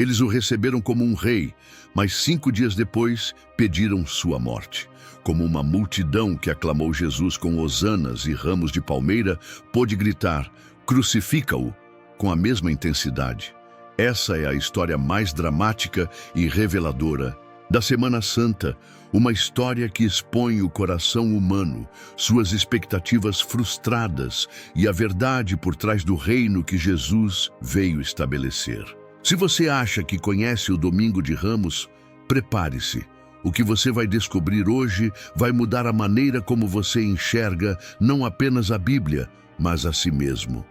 Eles o receberam como um rei, mas 5 dias depois pediram sua morte. Como uma multidão que aclamou Jesus com hosanas e ramos de palmeira, pôde gritar: crucifica-o, com a mesma intensidade. Essa é a história mais dramática e reveladora da Semana Santa, uma história que expõe o coração humano, suas expectativas frustradas e a verdade por trás do reino que Jesus veio estabelecer. Se você acha que conhece o Domingo de Ramos, prepare-se. O que você vai descobrir hoje vai mudar a maneira como você enxerga não apenas a Bíblia, mas a si mesmo.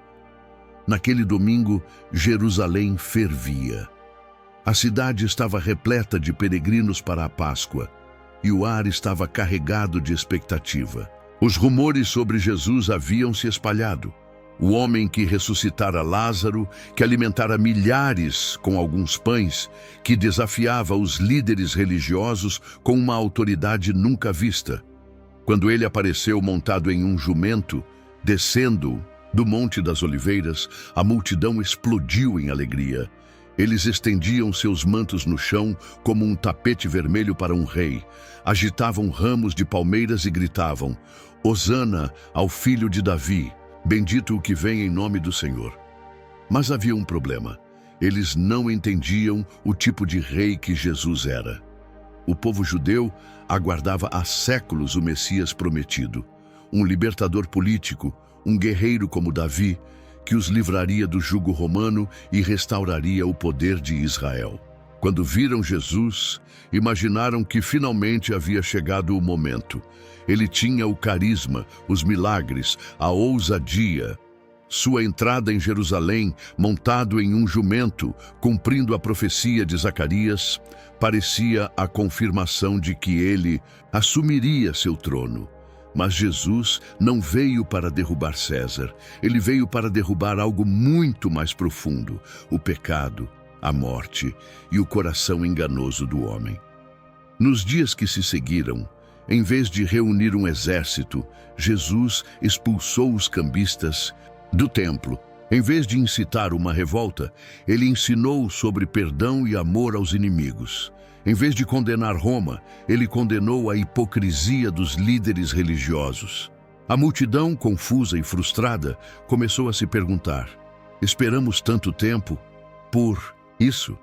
Naquele domingo, Jerusalém fervia. A cidade estava repleta de peregrinos para a Páscoa e o ar estava carregado de expectativa. Os rumores sobre Jesus haviam se espalhado. O homem que ressuscitara Lázaro, que alimentara milhares com alguns pães, que desafiava os líderes religiosos com uma autoridade nunca vista. Quando ele apareceu montado em um jumento, descendo do Monte das Oliveiras, a multidão explodiu em alegria. Eles estendiam seus mantos no chão como um tapete vermelho para um rei, agitavam ramos de palmeiras e gritavam: Hosana ao filho de Davi, bendito o que vem em nome do Senhor. Mas havia um problema. Eles não entendiam o tipo de rei que Jesus era. O povo judeu aguardava há séculos o Messias prometido, um libertador político, um guerreiro como Davi, que os livraria do jugo romano e restauraria o poder de Israel. Quando viram Jesus, imaginaram que finalmente havia chegado o momento. Ele tinha o carisma, os milagres, a ousadia. Sua entrada em Jerusalém, montado em um jumento, cumprindo a profecia de Zacarias, parecia a confirmação de que ele assumiria seu trono. Mas Jesus não veio para derrubar César. Ele veio para derrubar algo muito mais profundo: o pecado, a morte e o coração enganoso do homem. Nos dias que se seguiram, em vez de reunir um exército, Jesus expulsou os cambistas do templo. Em vez de incitar uma revolta, ele ensinou sobre perdão e amor aos inimigos. Em vez de condenar Roma, ele condenou a hipocrisia dos líderes religiosos. A multidão, confusa e frustrada, começou a se perguntar: esperamos tanto tempo por isso?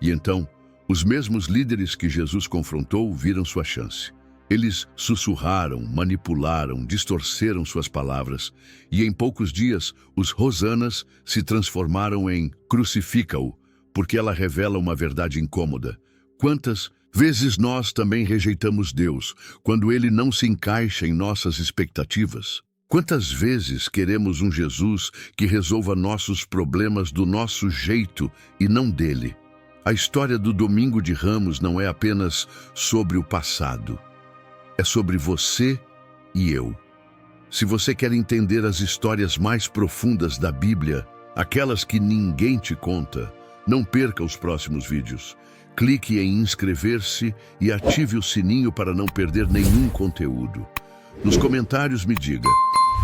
E então, os mesmos líderes que Jesus confrontou viram sua chance. Eles sussurraram, manipularam, distorceram suas palavras, e em poucos dias, os hosanas se transformaram em crucifica-o, porque ela revela uma verdade incômoda. Quantas vezes nós também rejeitamos Deus, quando Ele não se encaixa em nossas expectativas? Quantas vezes queremos um Jesus que resolva nossos problemas do nosso jeito e não dele? A história do Domingo de Ramos não é apenas sobre o passado. É sobre você e eu. Se você quer entender as histórias mais profundas da Bíblia, aquelas que ninguém te conta, não perca os próximos vídeos. Clique em inscrever-se e ative o sininho para não perder nenhum conteúdo. Nos comentários me diga: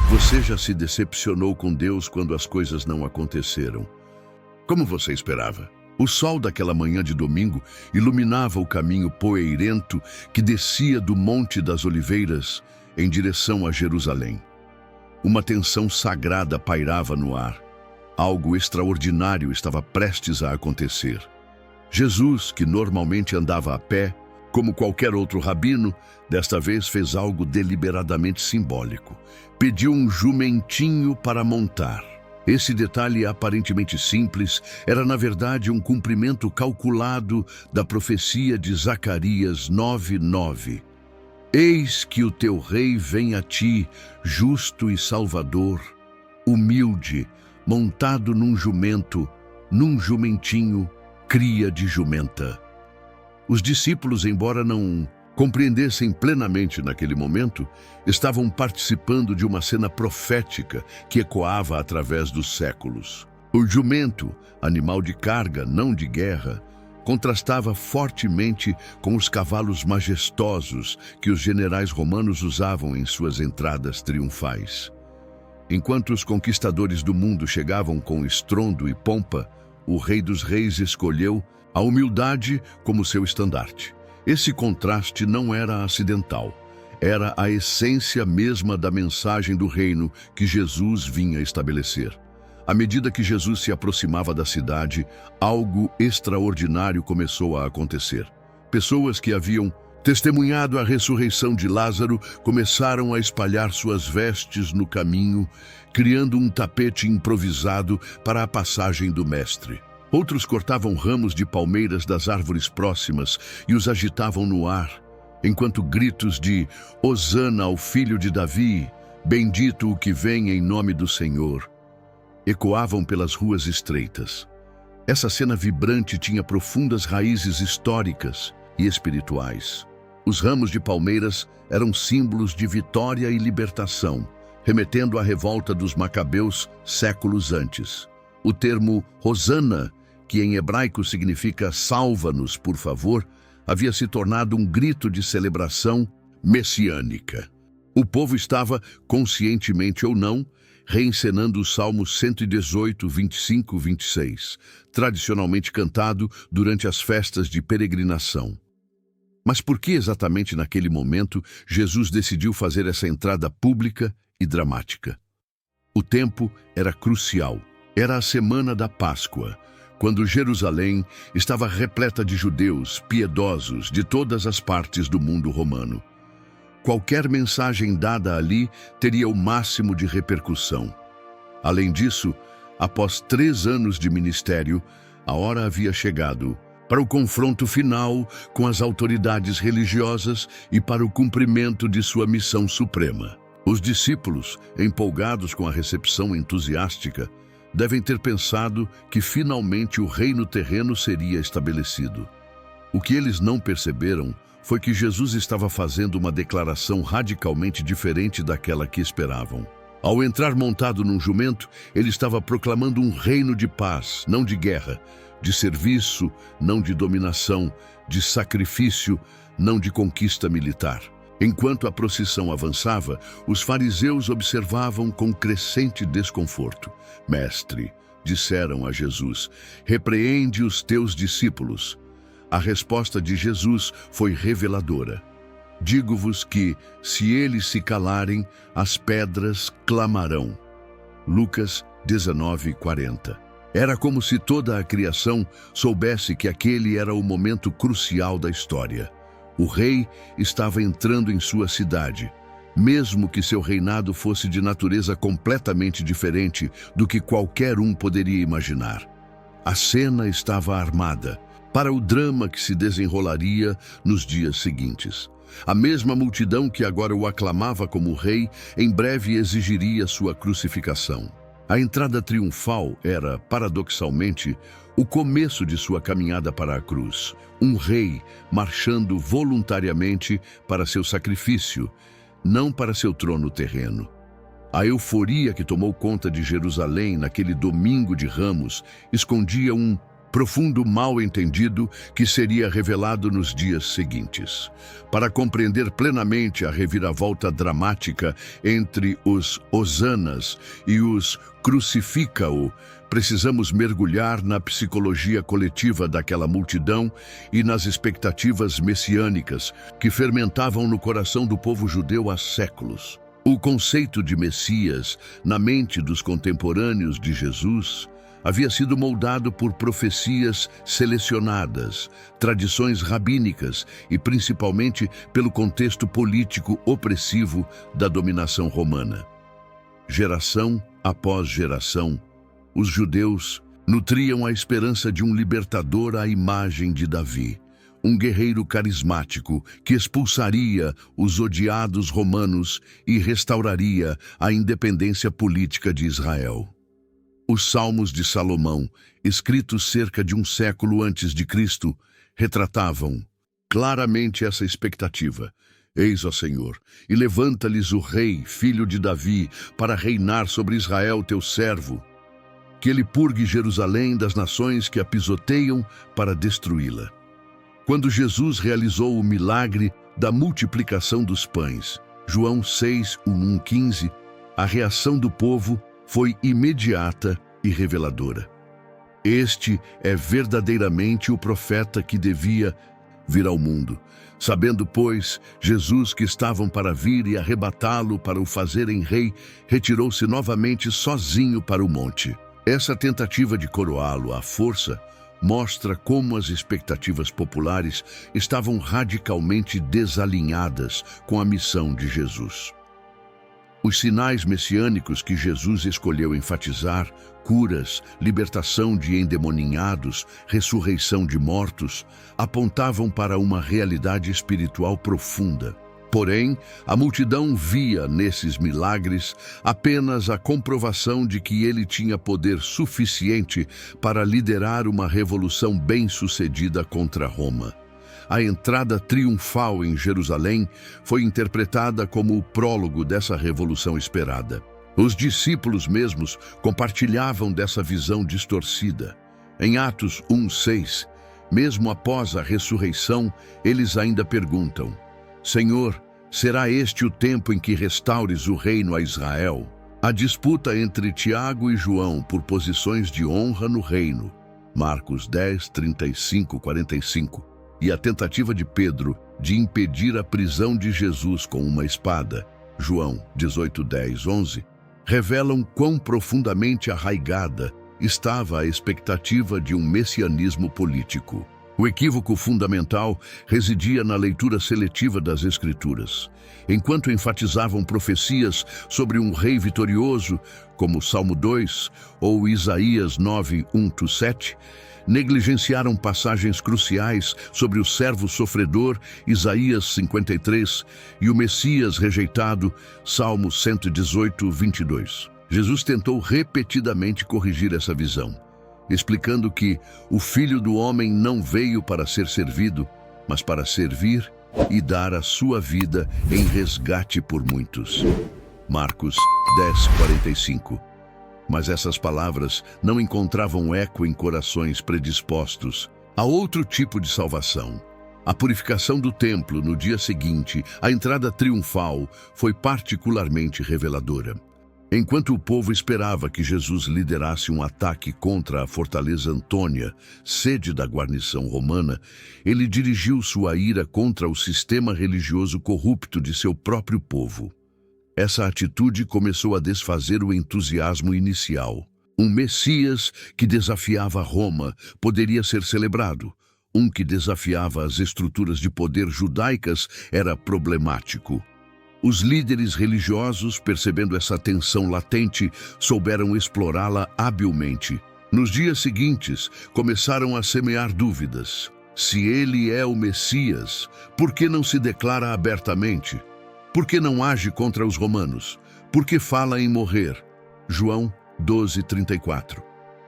você já se decepcionou com Deus quando as coisas não aconteceram? Como você esperava? O sol daquela manhã de domingo iluminava o caminho poeirento que descia do Monte das Oliveiras em direção a Jerusalém. Uma tensão sagrada pairava no ar. Algo extraordinário estava prestes a acontecer. Jesus, que normalmente andava a pé, como qualquer outro rabino, desta vez fez algo deliberadamente simbólico. Pediu um jumentinho para montar. Esse detalhe aparentemente simples era, na verdade, um cumprimento calculado da profecia de Zacarias 9:9. Eis que o teu rei vem a ti, justo e salvador, humilde, montado num jumento, num jumentinho, cria de jumenta. Os discípulos, embora não compreendessem plenamente naquele momento, estavam participando de uma cena profética que ecoava através dos séculos. O jumento, animal de carga, não de guerra, contrastava fortemente com os cavalos majestosos que os generais romanos usavam em suas entradas triunfais. Enquanto os conquistadores do mundo chegavam com estrondo e pompa, o Rei dos Reis escolheu a humildade como seu estandarte. Esse contraste não era acidental. Era a essência mesma da mensagem do reino que Jesus vinha estabelecer. À medida que Jesus se aproximava da cidade, algo extraordinário começou a acontecer. Pessoas que haviam testemunhado a ressurreição de Lázaro começaram a espalhar suas vestes no caminho, criando um tapete improvisado para a passagem do Mestre. Outros cortavam ramos de palmeiras das árvores próximas e os agitavam no ar, enquanto gritos de "Hosana ao filho de Davi, bendito o que vem em nome do Senhor", ecoavam pelas ruas estreitas. Essa cena vibrante tinha profundas raízes históricas e espirituais. Os ramos de palmeiras eram símbolos de vitória e libertação, remetendo à revolta dos macabeus séculos antes. O termo Hosana, que em hebraico significa "salva-nos, por favor", havia se tornado um grito de celebração messiânica. O povo estava, conscientemente ou não, reencenando o Salmo 118, 25, 26, tradicionalmente cantado durante as festas de peregrinação. Mas por que exatamente naquele momento Jesus decidiu fazer essa entrada pública e dramática? O tempo era crucial. Era a semana da Páscoa, quando Jerusalém estava repleta de judeus piedosos de todas as partes do mundo romano. Qualquer mensagem dada ali teria o máximo de repercussão. Além disso, após 3 anos de ministério, a hora havia chegado para o confronto final com as autoridades religiosas e para o cumprimento de sua missão suprema. Os discípulos, empolgados com a recepção entusiástica, devem ter pensado que finalmente o reino terreno seria estabelecido. O que eles não perceberam foi que Jesus estava fazendo uma declaração radicalmente diferente daquela que esperavam. Ao entrar montado num jumento, ele estava proclamando um reino de paz, não de guerra, de serviço, não de dominação, de sacrifício, não de conquista militar. Enquanto a procissão avançava, os fariseus observavam com crescente desconforto. "Mestre", disseram a Jesus, "repreende os teus discípulos." A resposta de Jesus foi reveladora. "Digo-vos que, se eles se calarem, as pedras clamarão." Lucas 19:40. Era como se toda a criação soubesse que aquele era o momento crucial da história. O rei estava entrando em sua cidade, mesmo que seu reinado fosse de natureza completamente diferente do que qualquer um poderia imaginar. A cena estava armada para o drama que se desenrolaria nos dias seguintes. A mesma multidão que agora o aclamava como rei, em breve exigiria sua crucificação. A entrada triunfal era, paradoxalmente, o começo de sua caminhada para a cruz. Um rei marchando voluntariamente para seu sacrifício, não para seu trono terreno. A euforia que tomou conta de Jerusalém naquele domingo de Ramos escondia um profundo mal-entendido que seria revelado nos dias seguintes. Para compreender plenamente a reviravolta dramática entre os hosanas e os crucifica-o, precisamos mergulhar na psicologia coletiva daquela multidão e nas expectativas messiânicas que fermentavam no coração do povo judeu há séculos. O conceito de Messias, na mente dos contemporâneos de Jesus, havia sido moldado por profecias selecionadas, tradições rabínicas e principalmente pelo contexto político opressivo da dominação romana. Geração após geração, os judeus nutriam a esperança de um libertador à imagem de Davi, um guerreiro carismático que expulsaria os odiados romanos e restauraria a independência política de Israel. Os Salmos de Salomão, escritos cerca de um século antes de Cristo, retratavam claramente essa expectativa. "Eis, ó Senhor, e levanta-lhes o rei, filho de Davi, para reinar sobre Israel, teu servo. Que ele purgue Jerusalém das nações que a pisoteiam para destruí-la." Quando Jesus realizou o milagre da multiplicação dos pães, João 6, 1-15, a reação do povo foi imediata e reveladora. Este é verdadeiramente o profeta que devia vir ao mundo. Sabendo, pois, Jesus que estavam para vir e arrebatá-lo para o fazerem rei, retirou-se novamente sozinho para o monte. Essa tentativa de coroá-lo à força mostra como as expectativas populares estavam radicalmente desalinhadas com a missão de Jesus. Os sinais messiânicos que Jesus escolheu enfatizar, curas, libertação de endemoninhados, ressurreição de mortos, apontavam para uma realidade espiritual profunda. Porém, a multidão via nesses milagres apenas a comprovação de que ele tinha poder suficiente para liderar uma revolução bem-sucedida contra Roma. A entrada triunfal em Jerusalém foi interpretada como o prólogo dessa revolução esperada. Os discípulos mesmos compartilhavam dessa visão distorcida. Em Atos 1:6, mesmo após a ressurreição, eles ainda perguntam: Senhor, será este o tempo em que restaures o reino a Israel? A disputa entre Tiago e João por posições de honra no reino, Marcos 10:35-45, e a tentativa de Pedro de impedir a prisão de Jesus com uma espada, João 18:10-11, revelam quão profundamente arraigada estava a expectativa de um messianismo político. O equívoco fundamental residia na leitura seletiva das Escrituras. Enquanto enfatizavam profecias sobre um rei vitorioso, como Salmo 2 ou Isaías 9:1-7, negligenciaram passagens cruciais sobre o servo sofredor, Isaías 53, e o Messias rejeitado, Salmo 118:22. Jesus tentou repetidamente corrigir essa visão, explicando que o Filho do Homem não veio para ser servido, mas para servir e dar a sua vida em resgate por muitos. Marcos 10:45. Mas essas palavras não encontravam eco em corações predispostos a outro tipo de salvação. A purificação do templo no dia seguinte, a entrada triunfal, foi particularmente reveladora. Enquanto o povo esperava que Jesus liderasse um ataque contra a fortaleza Antônia, sede da guarnição romana, ele dirigiu sua ira contra o sistema religioso corrupto de seu próprio povo. Essa atitude começou a desfazer o entusiasmo inicial. Um Messias que desafiava Roma poderia ser celebrado. Um que desafiava as estruturas de poder judaicas era problemático. Os líderes religiosos, percebendo essa tensão latente, souberam explorá-la habilmente. Nos dias seguintes, começaram a semear dúvidas. Se ele é o Messias, por que não se declara abertamente? Por que não age contra os romanos? Por que fala em morrer? João 12:34.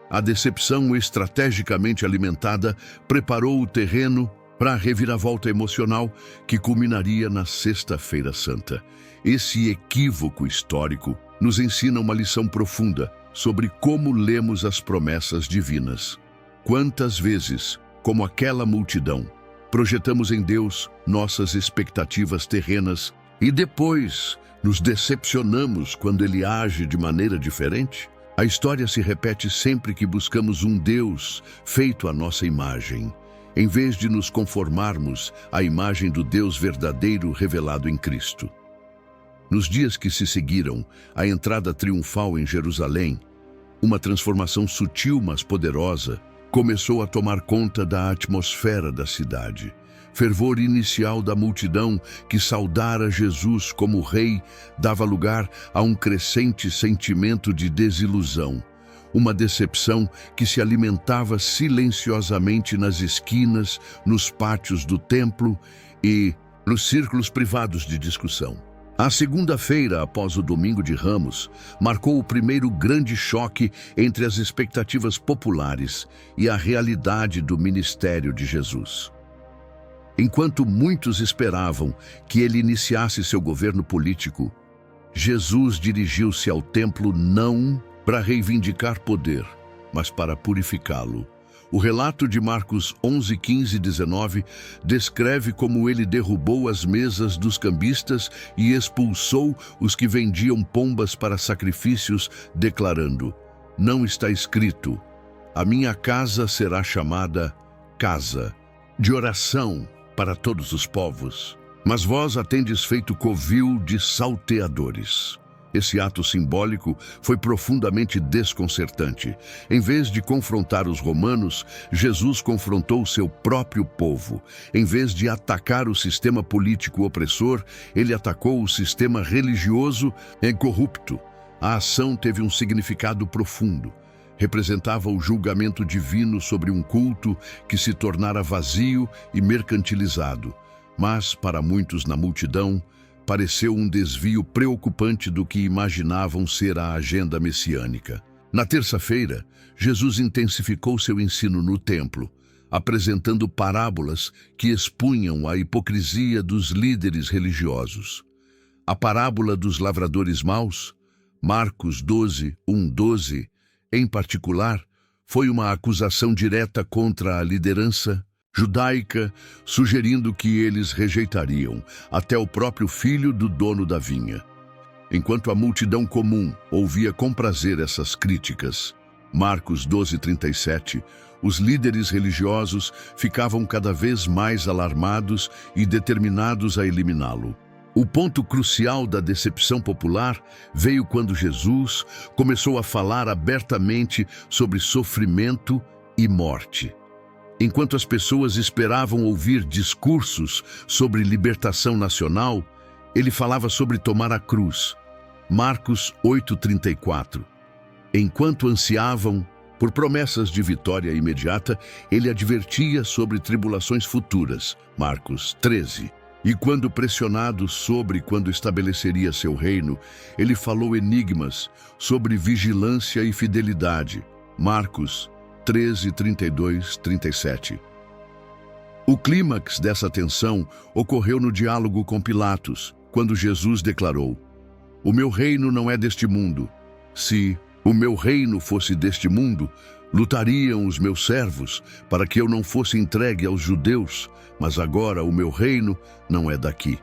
A decepção estrategicamente alimentada preparou o terreno para a reviravolta emocional que culminaria na Sexta-feira Santa. Esse equívoco histórico nos ensina uma lição profunda sobre como lemos as promessas divinas. Quantas vezes, como aquela multidão, projetamos em Deus nossas expectativas terrenas e depois nos decepcionamos quando ele age de maneira diferente? A história se repete sempre que buscamos um Deus feito à nossa imagem, em vez de nos conformarmos à imagem do Deus verdadeiro revelado em Cristo. Nos dias que se seguiram à entrada triunfal em Jerusalém, uma transformação sutil mas poderosa começou a tomar conta da atmosfera da cidade. Fervor inicial da multidão que saudara Jesus como rei dava lugar a um crescente sentimento de desilusão, uma decepção que se alimentava silenciosamente nas esquinas, nos pátios do templo e nos círculos privados de discussão. A segunda-feira, após o Domingo de Ramos, marcou o primeiro grande choque entre as expectativas populares e a realidade do ministério de Jesus. Enquanto muitos esperavam que ele iniciasse seu governo político, Jesus dirigiu-se ao templo não para reivindicar poder, mas para purificá-lo. O relato de Marcos 11:15-19 descreve como ele derrubou as mesas dos cambistas e expulsou os que vendiam pombas para sacrifícios, declarando: "Não está escrito, A minha casa será chamada casa de oração para todos os povos. Mas vós a tendes feito covil de salteadores. Esse ato simbólico foi profundamente desconcertante. Em vez de confrontar os romanos, Jesus confrontou seu próprio povo. Em vez de atacar o sistema político opressor, ele atacou o sistema religioso corrupto. A ação teve um significado profundo. Representava o julgamento divino sobre um culto que se tornara vazio e mercantilizado. Mas, para muitos na multidão, pareceu um desvio preocupante do que imaginavam ser a agenda messiânica. Na terça-feira, Jesus intensificou seu ensino no templo, apresentando parábolas que expunham a hipocrisia dos líderes religiosos. A parábola dos lavradores maus, Marcos 12, 1-12, em particular, foi uma acusação direta contra a liderança judaica, sugerindo que eles rejeitariam até o próprio filho do dono da vinha. Enquanto a multidão comum ouvia com prazer essas críticas, Marcos 12:37, os líderes religiosos ficavam cada vez mais alarmados e determinados a eliminá-lo. O ponto crucial da decepção popular veio quando Jesus começou a falar abertamente sobre sofrimento e morte. Enquanto as pessoas esperavam ouvir discursos sobre libertação nacional, ele falava sobre tomar a cruz. Marcos 8:34. Enquanto ansiavam por promessas de vitória imediata, ele advertia sobre tribulações futuras. Marcos 13. E quando pressionado sobre quando estabeleceria seu reino, ele falou enigmas sobre vigilância e fidelidade. Marcos 13, 32, 37. O clímax dessa tensão ocorreu no diálogo com Pilatos, quando Jesus declarou: "O meu reino não é deste mundo. Se o meu reino fosse deste mundo, lutariam os meus servos para que eu não fosse entregue aos judeus, mas agora o meu reino não é daqui."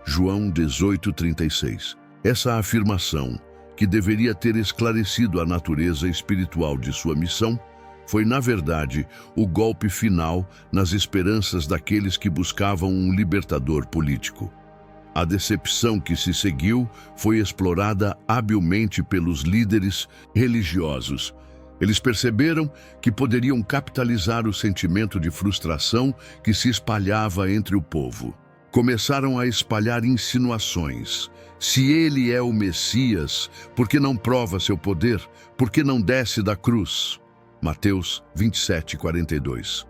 João 18, 36. Essa afirmação, que deveria ter esclarecido a natureza espiritual de sua missão, foi, na verdade, o golpe final nas esperanças daqueles que buscavam um libertador político. A decepção que se seguiu foi explorada habilmente pelos líderes religiosos. Eles perceberam que poderiam capitalizar o sentimento de frustração que se espalhava entre o povo. Começaram a espalhar insinuações. Se ele é o Messias, por que não prova seu poder? Por que não desce da cruz? Mateus 27, 42.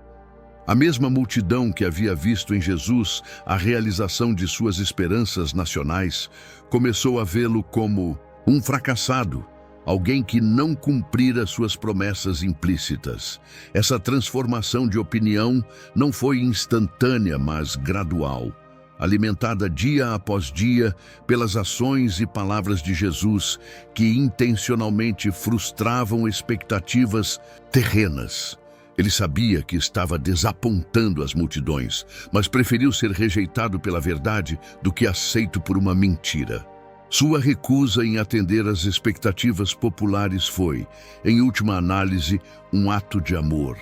A mesma multidão que havia visto em Jesus a realização de suas esperanças nacionais começou a vê-lo como um fracassado, alguém que não cumprira suas promessas implícitas. Essa transformação de opinião não foi instantânea, mas gradual, alimentada dia após dia pelas ações e palavras de Jesus, que intencionalmente frustravam expectativas terrenas. Ele sabia que estava desapontando as multidões, mas preferiu ser rejeitado pela verdade do que aceito por uma mentira. Sua recusa em atender às expectativas populares foi, em última análise, um ato de amor,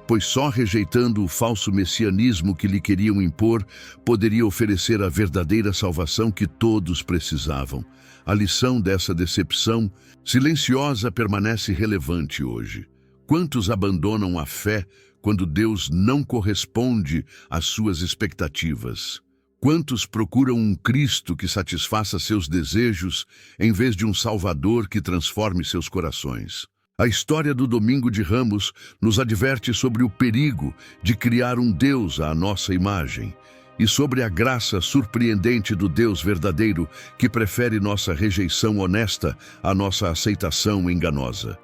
pois só rejeitando o falso messianismo que lhe queriam impor, poderia oferecer a verdadeira salvação que todos precisavam. A lição dessa decepção silenciosa permanece relevante hoje. Quantos abandonam a fé quando Deus não corresponde às suas expectativas? Quantos procuram um Cristo que satisfaça seus desejos em vez de um Salvador que transforme seus corações? A história do Domingo de Ramos nos adverte sobre o perigo de criar um Deus à nossa imagem e sobre a graça surpreendente do Deus verdadeiro que prefere nossa rejeição honesta à nossa aceitação enganosa.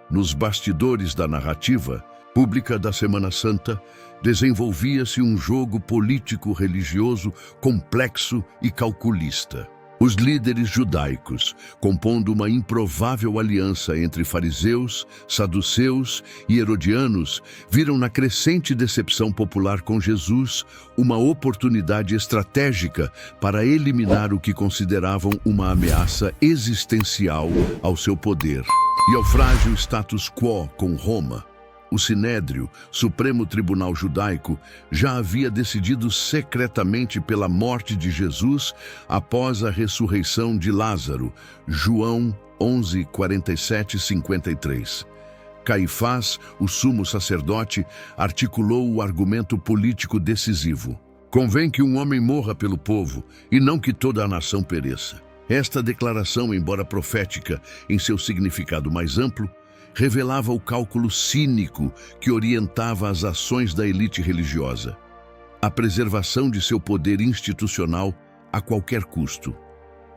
Nos bastidores da narrativa pública da Semana Santa, desenvolvia-se um jogo político-religioso complexo e calculista. Os líderes judaicos, compondo uma improvável aliança entre fariseus, saduceus e herodianos, viram na crescente decepção popular com Jesus uma oportunidade estratégica para eliminar o que consideravam uma ameaça existencial ao seu poder. e ao frágil status quo com Roma. O Sinédrio, Supremo Tribunal Judaico, já havia decidido secretamente pela morte de Jesus após a ressurreição de Lázaro, João 11, 47 e 53. Caifás, o sumo sacerdote, articulou o argumento político decisivo. Convém que um homem morra pelo povo, e não que toda a nação pereça. Esta declaração, embora profética em seu significado mais amplo, revelava o cálculo cínico que orientava as ações da elite religiosa. A preservação de seu poder institucional a qualquer custo.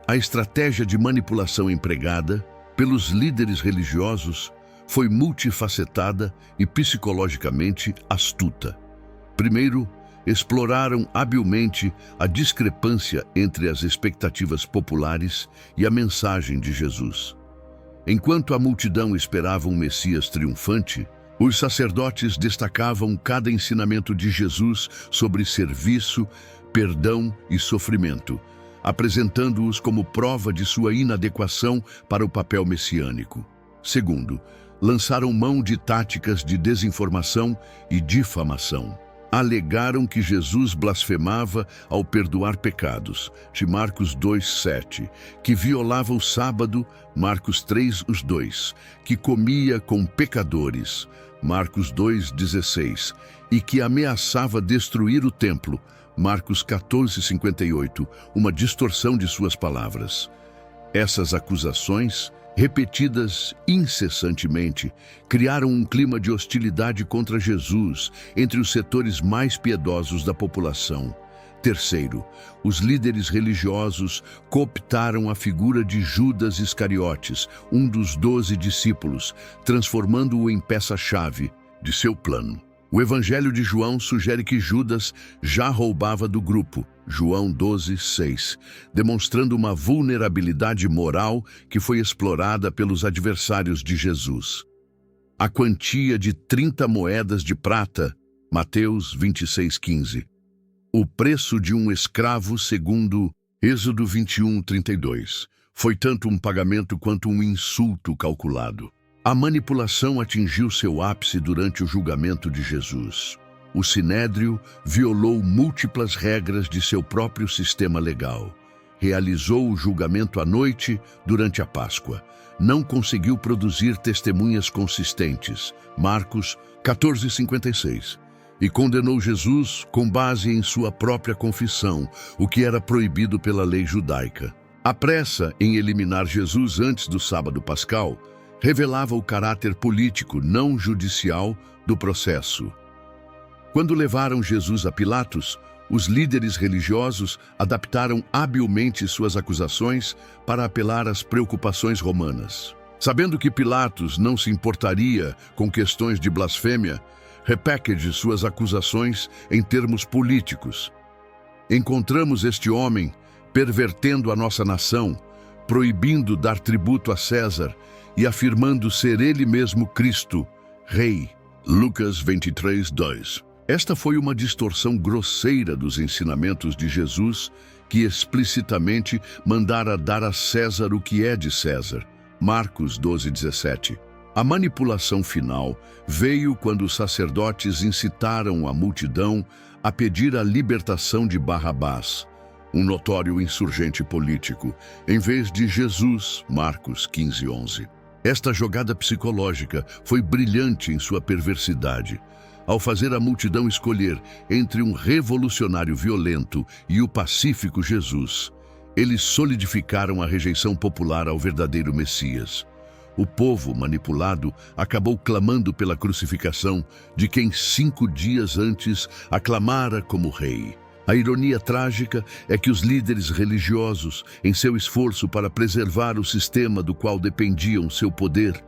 A estratégia de manipulação empregada pelos líderes religiosos foi multifacetada e psicologicamente astuta. Primeiro, exploraram habilmente a discrepância entre as expectativas populares e a mensagem de Jesus. Enquanto a multidão esperava um Messias triunfante, os sacerdotes destacavam cada ensinamento de Jesus sobre serviço, perdão e sofrimento, apresentando-os como prova de sua inadequação para o papel messiânico. Segundo, lançaram mão de táticas de desinformação e difamação. Alegaram que Jesus blasfemava ao perdoar pecados, de Marcos 2:7, que violava o sábado, Marcos 3:2, que comia com pecadores, Marcos 2:16, e que ameaçava destruir o templo, Marcos 14:58, uma distorção de suas palavras. Essas acusações, repetidas incessantemente, criaram um clima de hostilidade contra Jesus entre os setores mais piedosos da população. Terceiro, os líderes religiosos cooptaram a figura de Judas Iscariotes, um dos 12 discípulos, transformando-o em peça-chave de seu plano. O Evangelho de João sugere que Judas já roubava do grupo, João 12:6, demonstrando uma vulnerabilidade moral que foi explorada pelos adversários de Jesus. A quantia de 30 moedas de prata, Mateus 26:15. O preço de um escravo, segundo Êxodo 21:32, foi tanto um pagamento quanto um insulto calculado. A manipulação atingiu seu ápice durante o julgamento de Jesus. O Sinédrio violou múltiplas regras de seu próprio sistema legal. Realizou o julgamento à noite durante a Páscoa. Não conseguiu produzir testemunhas consistentes, Marcos 14:56. E condenou Jesus com base em sua própria confissão, o que era proibido pela lei judaica. A pressa em eliminar Jesus antes do sábado pascal revelava o caráter político, não judicial, do processo. Quando levaram Jesus a Pilatos, os líderes religiosos adaptaram habilmente suas acusações para apelar às preocupações romanas. Sabendo que Pilatos não se importaria com questões de blasfêmia, repackage suas acusações em termos políticos. Encontramos este homem pervertendo a nossa nação, proibindo dar tributo a César e afirmando ser ele mesmo Cristo, Rei. Lucas 23:2. Esta foi uma distorção grosseira dos ensinamentos de Jesus, que explicitamente mandara dar a César o que é de César. Marcos 12:17. A manipulação final veio quando os sacerdotes incitaram a multidão a pedir a libertação de Barrabás, um notório insurgente político, em vez de Jesus, Marcos 15:11. Esta jogada psicológica foi brilhante em sua perversidade. Ao fazer a multidão escolher entre um revolucionário violento e o pacífico Jesus, eles solidificaram a rejeição popular ao verdadeiro Messias. O povo manipulado acabou clamando pela crucificação de quem 5 dias antes aclamara como rei. A ironia trágica é que os líderes religiosos, em seu esforço para preservar o sistema do qual dependiam seu poder,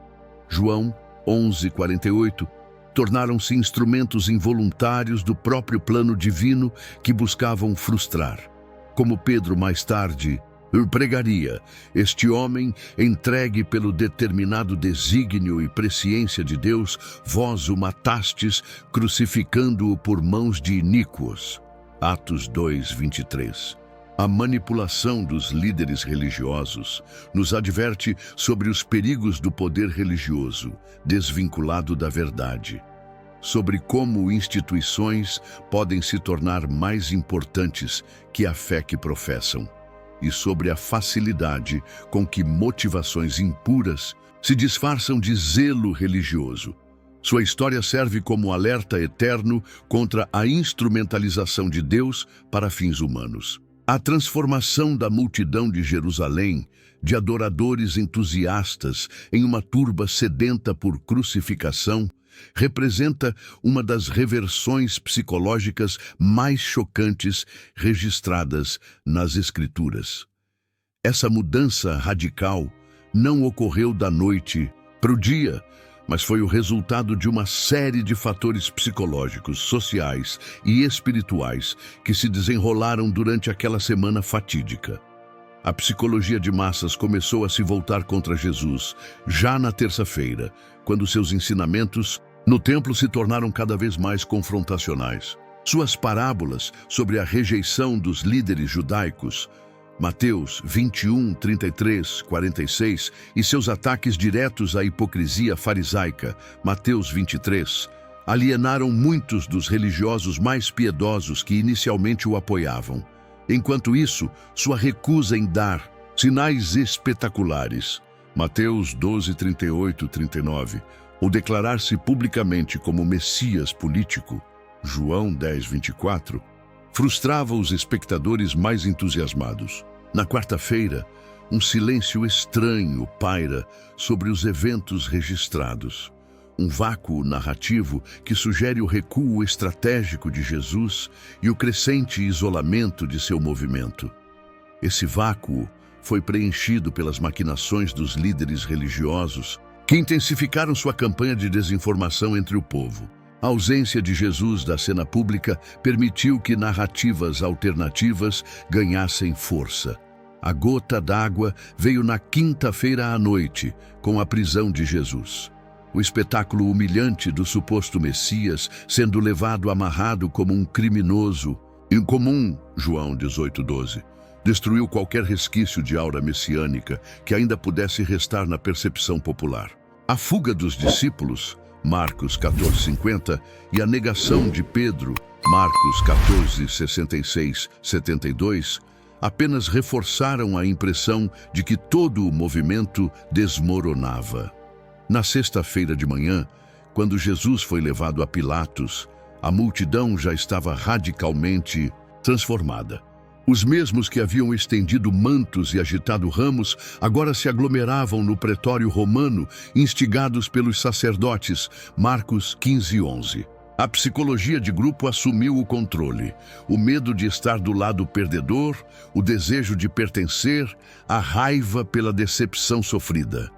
João 11:48, tornaram-se instrumentos involuntários do próprio plano divino que buscavam frustrar. Como Pedro mais tarde pregaria, este homem, entregue pelo determinado desígnio e presciência de Deus, vós o matastes, crucificando-o por mãos de iníquos. Atos 2:23. A manipulação dos líderes religiosos nos adverte sobre os perigos do poder religioso, desvinculado da verdade, sobre como instituições podem se tornar mais importantes que a fé que professam, e sobre a facilidade com que motivações impuras se disfarçam de zelo religioso. Sua história serve como alerta eterno contra a instrumentalização de Deus para fins humanos. A transformação da multidão de Jerusalém, de adoradores entusiastas em uma turba sedenta por crucificação, representa uma das reversões psicológicas mais chocantes registradas nas Escrituras. Essa mudança radical não ocorreu da noite para o dia, mas foi o resultado de uma série de fatores psicológicos, sociais e espirituais que se desenrolaram durante aquela semana fatídica. A psicologia de massas começou a se voltar contra Jesus já na terça-feira, quando seus ensinamentos no templo se tornaram cada vez mais confrontacionais. Suas parábolas sobre a rejeição dos líderes judaicos, Mateus 21, 33, 46, e seus ataques diretos à hipocrisia farisaica, Mateus 23, alienaram muitos dos religiosos mais piedosos que inicialmente o apoiavam. Enquanto isso, sua recusa em dar sinais espetaculares, Mateus 12, 38, 39, ou declarar-se publicamente como Messias político, João 10, 24, frustrava os espectadores mais entusiasmados. Na quarta-feira, um silêncio estranho paira sobre os eventos registrados. Um vácuo narrativo que sugere o recuo estratégico de Jesus e o crescente isolamento de seu movimento. Esse vácuo foi preenchido pelas maquinações dos líderes religiosos que intensificaram sua campanha de desinformação entre o povo. A ausência de Jesus da cena pública permitiu que narrativas alternativas ganhassem força. A gota d'água veio na quinta-feira à noite, com a prisão de Jesus. O espetáculo humilhante do suposto Messias sendo levado amarrado como um criminoso incomum, João 18:12, destruiu qualquer resquício de aura messiânica que ainda pudesse restar na percepção popular. A fuga dos discípulos, Marcos 14:50, e a negação de Pedro, Marcos 14:66, 72, apenas reforçaram a impressão de que todo o movimento desmoronava. Na sexta-feira de manhã, quando Jesus foi levado a Pilatos, a multidão já estava radicalmente transformada. Os mesmos que haviam estendido mantos e agitado ramos, agora se aglomeravam no pretório romano, instigados pelos sacerdotes, Marcos 15:11. A psicologia de grupo assumiu o controle. O medo de estar do lado perdedor, o desejo de pertencer, a raiva pela decepção sofrida.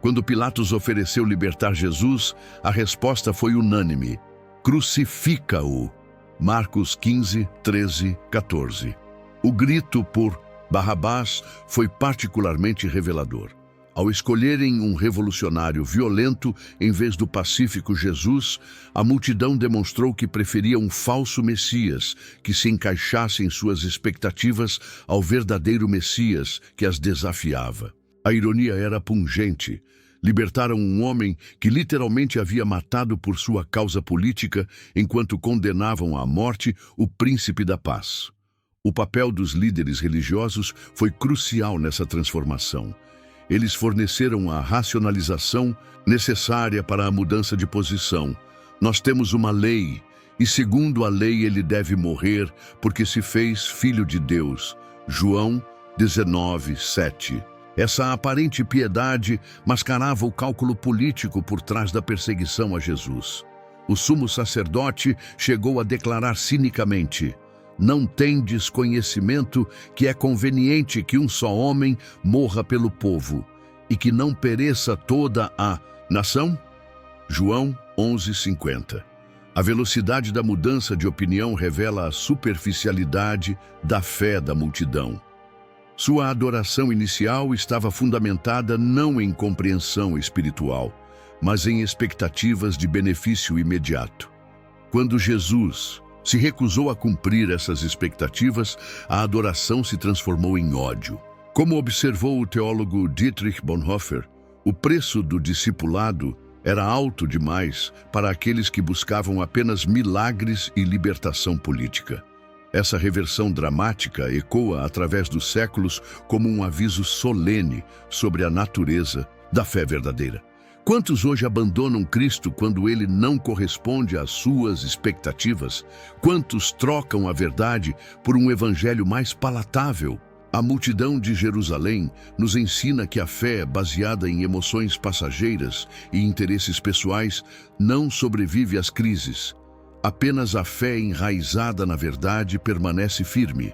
Quando Pilatos ofereceu libertar Jesus, a resposta foi unânime: crucifica-o. Marcos 15, 13, 14. O grito por Barrabás foi particularmente revelador. Ao escolherem um revolucionário violento em vez do pacífico Jesus, a multidão demonstrou que preferia um falso Messias que se encaixasse em suas expectativas ao verdadeiro Messias que as desafiava. A ironia era pungente. Libertaram um homem que literalmente havia matado por sua causa política, enquanto condenavam à morte o príncipe da paz. O papel dos líderes religiosos foi crucial nessa transformação. Eles forneceram a racionalização necessária para a mudança de posição. Nós temos uma lei, e segundo a lei ele deve morrer, porque se fez filho de Deus. João 19, 7. Essa aparente piedade mascarava o cálculo político por trás da perseguição a Jesus. O sumo sacerdote chegou a declarar cinicamente: não tendes conhecimento que é conveniente que um só homem morra pelo povo, e que não pereça toda a nação? João 11:50. A velocidade da mudança de opinião revela a superficialidade da fé da multidão. Sua adoração inicial estava fundamentada não em compreensão espiritual, mas em expectativas de benefício imediato. Quando Jesus Se recusou a cumprir essas expectativas, a adoração se transformou em ódio. Como observou o teólogo Dietrich Bonhoeffer, o preço do discipulado era alto demais para aqueles que buscavam apenas milagres e libertação política. Essa reversão dramática ecoa através dos séculos como um aviso solene sobre a natureza da fé verdadeira. Quantos hoje abandonam Cristo quando ele não corresponde às suas expectativas? Quantos trocam a verdade por um evangelho mais palatável? A multidão de Jerusalém nos ensina que a fé baseada em emoções passageiras e interesses pessoais não sobrevive às crises. Apenas a fé enraizada na verdade permanece firme.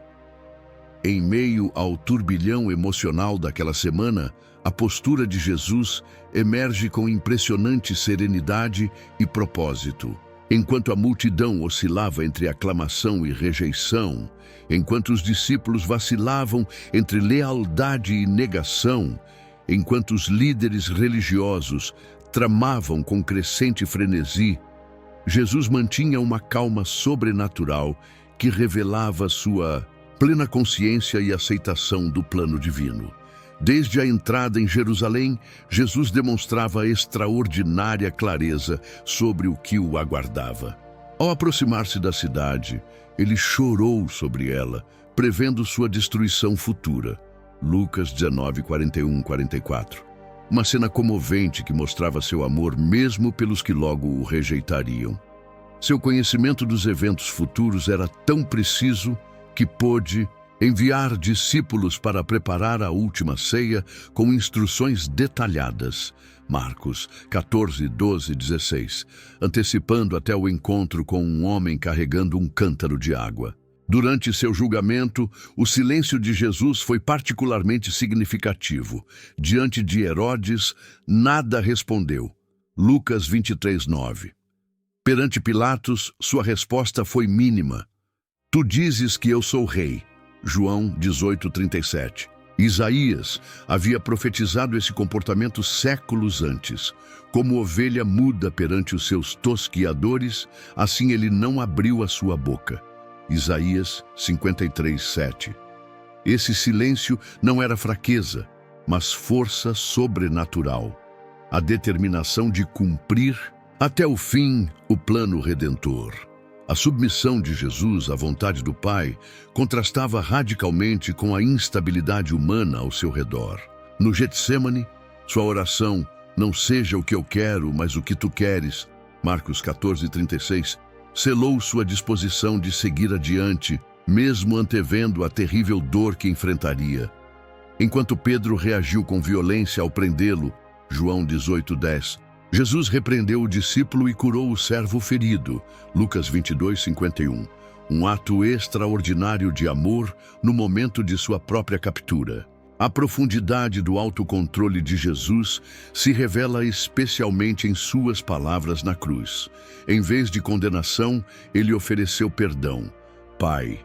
Em meio ao turbilhão emocional daquela semana, a postura de Jesus emerge com impressionante serenidade e propósito. Enquanto a multidão oscilava entre aclamação e rejeição, enquanto os discípulos vacilavam entre lealdade e negação, enquanto os líderes religiosos tramavam com crescente frenesi, Jesus mantinha uma calma sobrenatural que revelava sua plena consciência e aceitação do plano divino. Desde a entrada em Jerusalém, Jesus demonstrava extraordinária clareza sobre o que o aguardava. Ao aproximar-se da cidade, ele chorou sobre ela, prevendo sua destruição futura. Lucas 19, 41, 44. Uma cena comovente que mostrava seu amor mesmo pelos que logo o rejeitariam. Seu conhecimento dos eventos futuros era tão preciso que pôde enviar discípulos para preparar a última ceia com instruções detalhadas. Marcos 14, 12, 16, antecipando até o encontro com um homem carregando um cântaro de água. Durante seu julgamento, o silêncio de Jesus foi particularmente significativo. Diante de Herodes, nada respondeu. Lucas 23, 9. Perante Pilatos, sua resposta foi mínima. Tu dizes que eu sou rei. João 18, 37. Isaías havia profetizado esse comportamento séculos antes. Como ovelha muda perante os seus tosquiadores, assim ele não abriu a sua boca. Isaías 53, 7. Esse silêncio não era fraqueza, mas força sobrenatural. A determinação de cumprir até o fim o plano redentor. A submissão de Jesus à vontade do Pai contrastava radicalmente com a instabilidade humana ao seu redor. No Getsêmani, sua oração, não seja o que eu quero, mas o que tu queres, Marcos 14, 36, selou sua disposição de seguir adiante, mesmo antevendo a terrível dor que enfrentaria. Enquanto Pedro reagiu com violência ao prendê-lo, João 18, 10, Jesus repreendeu o discípulo e curou o servo ferido, Lucas 22, 51, um ato extraordinário de amor no momento de sua própria captura. A profundidade do autocontrole de Jesus se revela especialmente em suas palavras na cruz. Em vez de condenação, ele ofereceu perdão. Pai,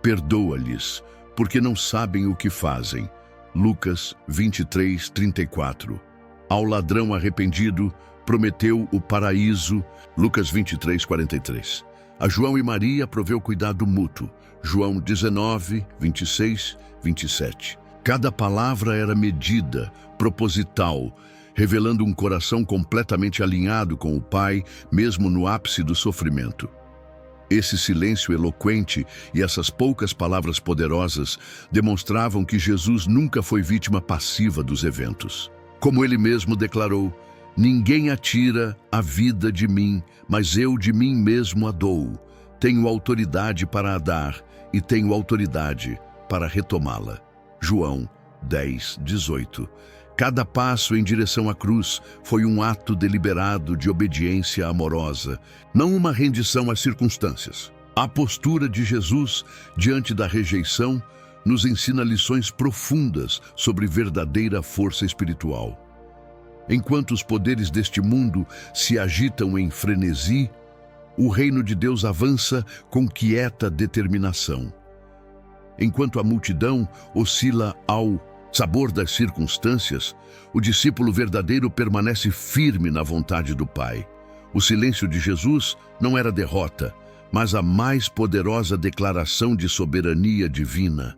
perdoa-lhes, porque não sabem o que fazem. Lucas 23, 34. Ao ladrão arrependido, prometeu o paraíso, Lucas 23, 43. A João e Maria proveu cuidado mútuo, João 19, 26, 27. Cada palavra era medida, proposital, revelando um coração completamente alinhado com o Pai, mesmo no ápice do sofrimento. Esse silêncio eloquente e essas poucas palavras poderosas demonstravam que Jesus nunca foi vítima passiva dos eventos. Como ele mesmo declarou, ninguém atira a vida de mim, mas eu de mim mesmo a dou. Tenho autoridade para a dar e tenho autoridade para retomá-la. João 10, 18. Cada passo em direção à cruz foi um ato deliberado de obediência amorosa, não uma rendição às circunstâncias. A postura de Jesus diante da rejeição nos ensina lições profundas sobre verdadeira força espiritual. Enquanto os poderes deste mundo se agitam em frenesi, o reino de Deus avança com quieta determinação. Enquanto a multidão oscila ao sabor das circunstâncias, o discípulo verdadeiro permanece firme na vontade do Pai. O silêncio de Jesus não era derrota, mas a mais poderosa declaração de soberania divina,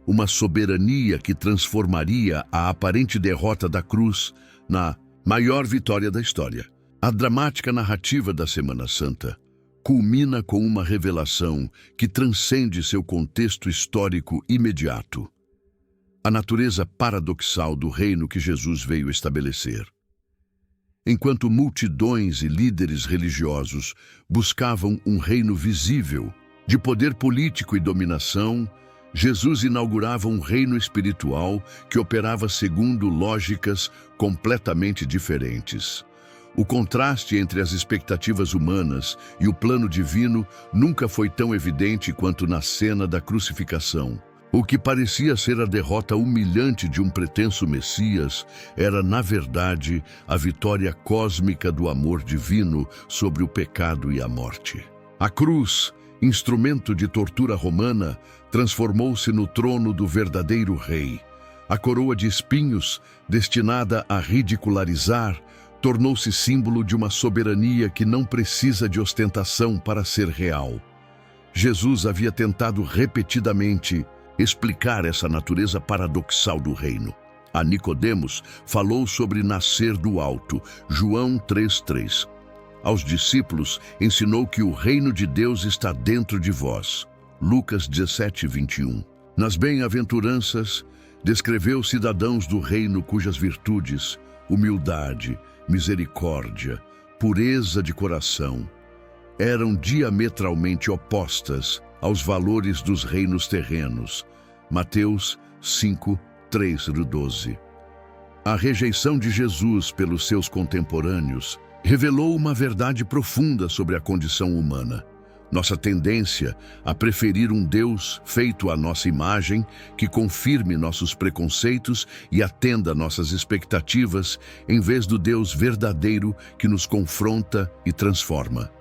uma soberania que transformaria a aparente derrota da cruz na maior vitória da história. A dramática narrativa da Semana Santa culmina com uma revelação que transcende seu contexto histórico imediato: a natureza paradoxal do reino que Jesus veio estabelecer. Enquanto multidões e líderes religiosos buscavam um reino visível, de poder político e dominação, Jesus inaugurava um reino espiritual que operava segundo lógicas completamente diferentes. O contraste entre as expectativas humanas e o plano divino nunca foi tão evidente quanto na cena da crucificação. O que parecia ser a derrota humilhante de um pretenso Messias era, na verdade, a vitória cósmica do amor divino sobre o pecado e a morte. A cruz, instrumento de tortura romana, transformou-se no trono do verdadeiro rei. A coroa de espinhos, destinada a ridicularizar, tornou-se símbolo de uma soberania que não precisa de ostentação para ser real. Jesus havia tentado repetidamente explicar essa natureza paradoxal do reino. A Nicodemos falou sobre nascer do alto, João 3:3. Aos discípulos ensinou que o reino de Deus está dentro de vós, Lucas 17:21. Nas bem-aventuranças, descreveu cidadãos do reino cujas virtudes, humildade, misericórdia, pureza de coração, eram diametralmente opostas aos valores dos reinos terrenos. Mateus 5:3-12. A rejeição de Jesus pelos seus contemporâneos revelou uma verdade profunda sobre a condição humana. Nossa tendência a preferir um Deus feito à nossa imagem, que confirme nossos preconceitos e atenda nossas expectativas, em vez do Deus verdadeiro que nos confronta e transforma.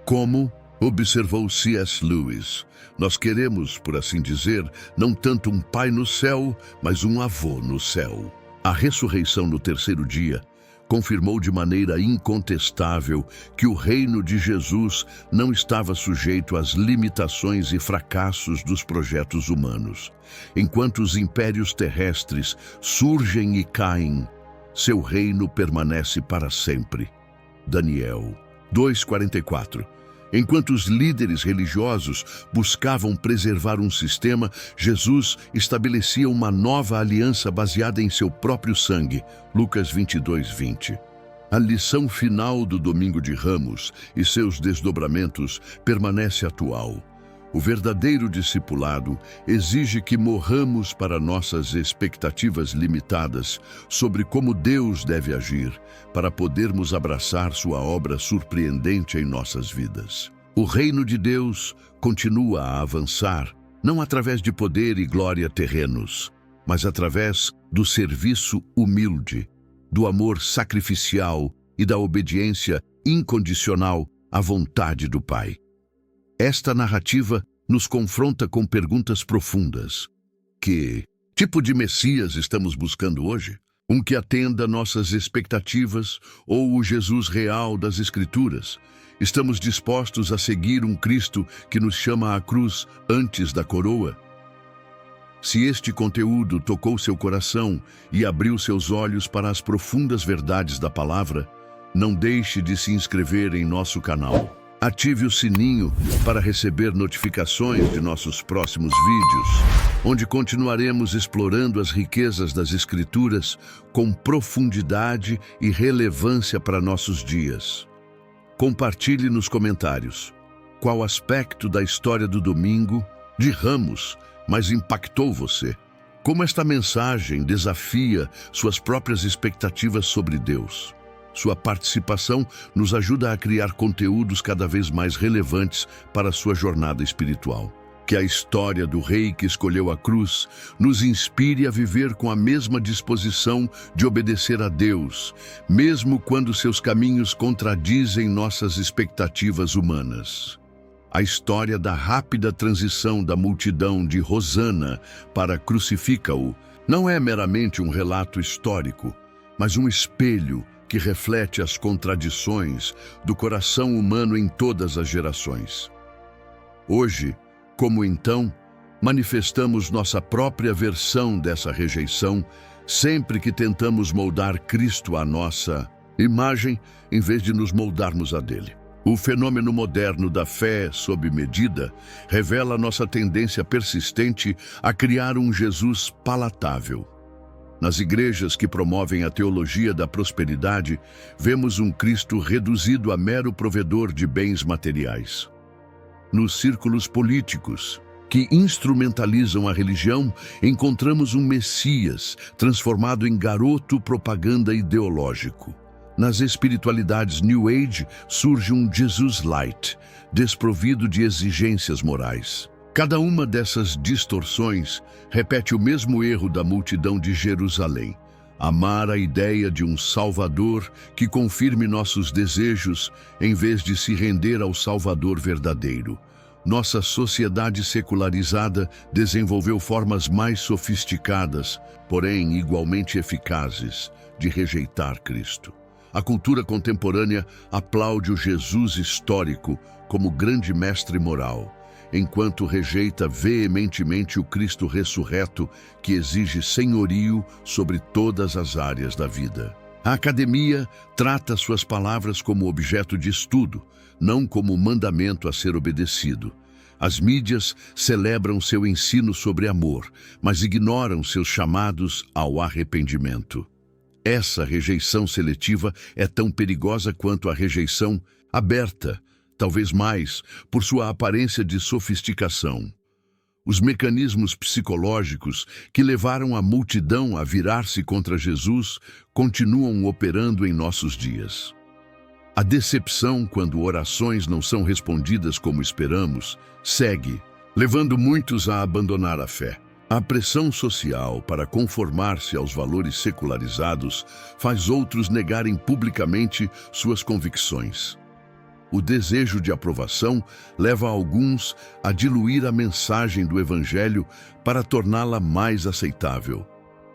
Como observou C.S. Lewis, nós queremos, por assim dizer, não tanto um pai no céu, mas um avô no céu. A ressurreição no terceiro dia confirmou de maneira incontestável que o reino de Jesus não estava sujeito às limitações e fracassos dos projetos humanos. Enquanto os impérios terrestres surgem e caem, seu reino permanece para sempre. Daniel 2:44. Enquanto os líderes religiosos buscavam preservar um sistema, Jesus estabelecia uma nova aliança baseada em seu próprio sangue. Lucas 22:20. A lição final do Domingo de Ramos e seus desdobramentos permanece atual. O verdadeiro discipulado exige que morramos para nossas expectativas limitadas sobre como Deus deve agir, para podermos abraçar sua obra surpreendente em nossas vidas. O reino de Deus continua a avançar, não através de poder e glória terrenos, mas através do serviço humilde, do amor sacrificial e da obediência incondicional à vontade do Pai. Esta narrativa nos confronta com perguntas profundas. Que tipo de Messias estamos buscando hoje? Um que atenda nossas expectativas ou o Jesus real das Escrituras? Estamos dispostos a seguir um Cristo que nos chama à cruz antes da coroa? Se este conteúdo tocou seu coração e abriu seus olhos para as profundas verdades da palavra, não deixe de se inscrever em nosso canal. Ative o sininho para receber notificações de nossos próximos vídeos, onde continuaremos explorando as riquezas das Escrituras com profundidade e relevância para nossos dias. Compartilhe nos comentários qual aspecto da história do Domingo de Ramos mais impactou você. Como esta mensagem desafia suas próprias expectativas sobre Deus. Sua participação nos ajuda a criar conteúdos cada vez mais relevantes para a sua jornada espiritual. Que a história do rei que escolheu a cruz nos inspire a viver com a mesma disposição de obedecer a Deus, mesmo quando seus caminhos contradizem nossas expectativas humanas. A história da rápida transição da multidão de Hosana para Crucifica-o não é meramente um relato histórico, mas um espelho que reflete as contradições do coração humano em todas as gerações. Hoje, como então, manifestamos nossa própria versão dessa rejeição sempre que tentamos moldar Cristo à nossa imagem, em vez de nos moldarmos a dele. O fenômeno moderno da fé sob medida revela nossa tendência persistente a criar um Jesus palatável. Nas igrejas que promovem a teologia da prosperidade, vemos um Cristo reduzido a mero provedor de bens materiais. Nos círculos políticos, que instrumentalizam a religião, encontramos um Messias transformado em garoto propaganda ideológico. Nas espiritualidades New Age surge um Jesus Light, desprovido de exigências morais. Cada uma dessas distorções repete o mesmo erro da multidão de Jerusalém: amar a ideia de um Salvador que confirme nossos desejos em vez de se render ao Salvador verdadeiro. Nossa sociedade secularizada desenvolveu formas mais sofisticadas, porém igualmente eficazes, de rejeitar Cristo. A cultura contemporânea aplaude o Jesus histórico como grande mestre moral, enquanto rejeita veementemente o Cristo ressurreto que exige senhorio sobre todas as áreas da vida. A academia trata suas palavras como objeto de estudo, não como mandamento a ser obedecido. As mídias celebram seu ensino sobre amor, mas ignoram seus chamados ao arrependimento. Essa rejeição seletiva é tão perigosa quanto a rejeição aberta, talvez mais, por sua aparência de sofisticação. Os mecanismos psicológicos que levaram a multidão a virar-se contra Jesus continuam operando em nossos dias. A decepção quando orações não são respondidas como esperamos segue, levando muitos a abandonar a fé. A pressão social para conformar-se aos valores secularizados faz outros negarem publicamente suas convicções. O desejo de aprovação leva alguns a diluir a mensagem do Evangelho para torná-la mais aceitável.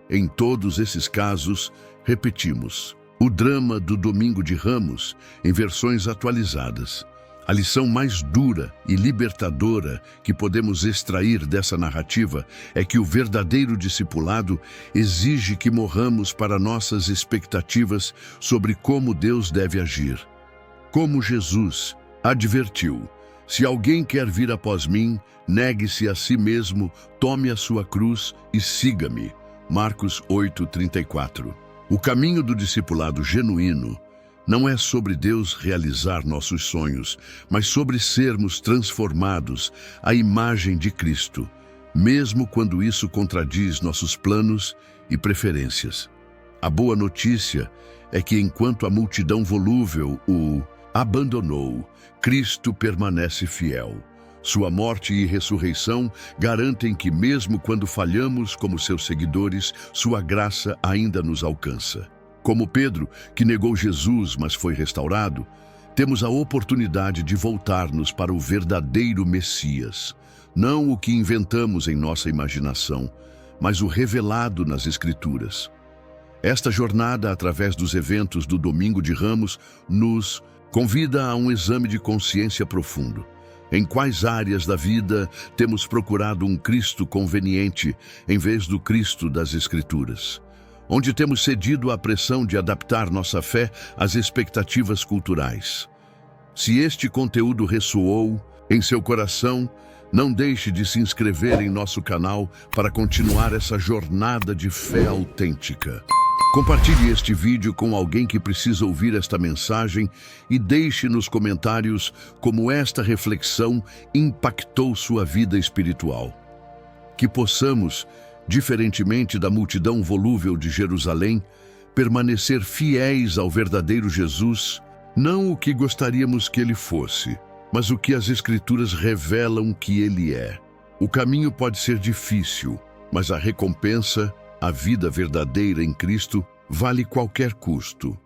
Em todos esses casos, repetimos o drama do Domingo de Ramos em versões atualizadas. A lição mais dura e libertadora que podemos extrair dessa narrativa é que o verdadeiro discipulado exige que morramos para nossas expectativas sobre como Deus deve agir. Como Jesus advertiu: se alguém quer vir após mim, negue-se a si mesmo, tome a sua cruz e siga-me. Marcos 8:34. O caminho do discipulado genuíno não é sobre Deus realizar nossos sonhos, mas sobre sermos transformados à imagem de Cristo, mesmo quando isso contradiz nossos planos e preferências. A boa notícia é que enquanto a multidão volúvel o abandonou, Cristo permanece fiel. Sua morte e ressurreição garantem que mesmo quando falhamos como seus seguidores, sua graça ainda nos alcança. Como Pedro, que negou Jesus, mas foi restaurado, temos a oportunidade de voltar-nos para o verdadeiro Messias, não o que inventamos em nossa imaginação, mas o revelado nas Escrituras. Esta jornada, através dos eventos do Domingo de Ramos, nos convida a um exame de consciência profundo. Em quais áreas da vida temos procurado um Cristo conveniente em vez do Cristo das Escrituras? Onde temos cedido à pressão de adaptar nossa fé às expectativas culturais? Se este conteúdo ressoou em seu coração, não deixe de se inscrever em nosso canal para continuar essa jornada de fé autêntica. Compartilhe este vídeo com alguém que precisa ouvir esta mensagem e deixe nos comentários como esta reflexão impactou sua vida espiritual. Que possamos, diferentemente da multidão volúvel de Jerusalém, permanecer fiéis ao verdadeiro Jesus, não o que gostaríamos que ele fosse, mas o que as Escrituras revelam que ele é. O caminho pode ser difícil, mas a recompensa, a vida verdadeira em Cristo, vale qualquer custo.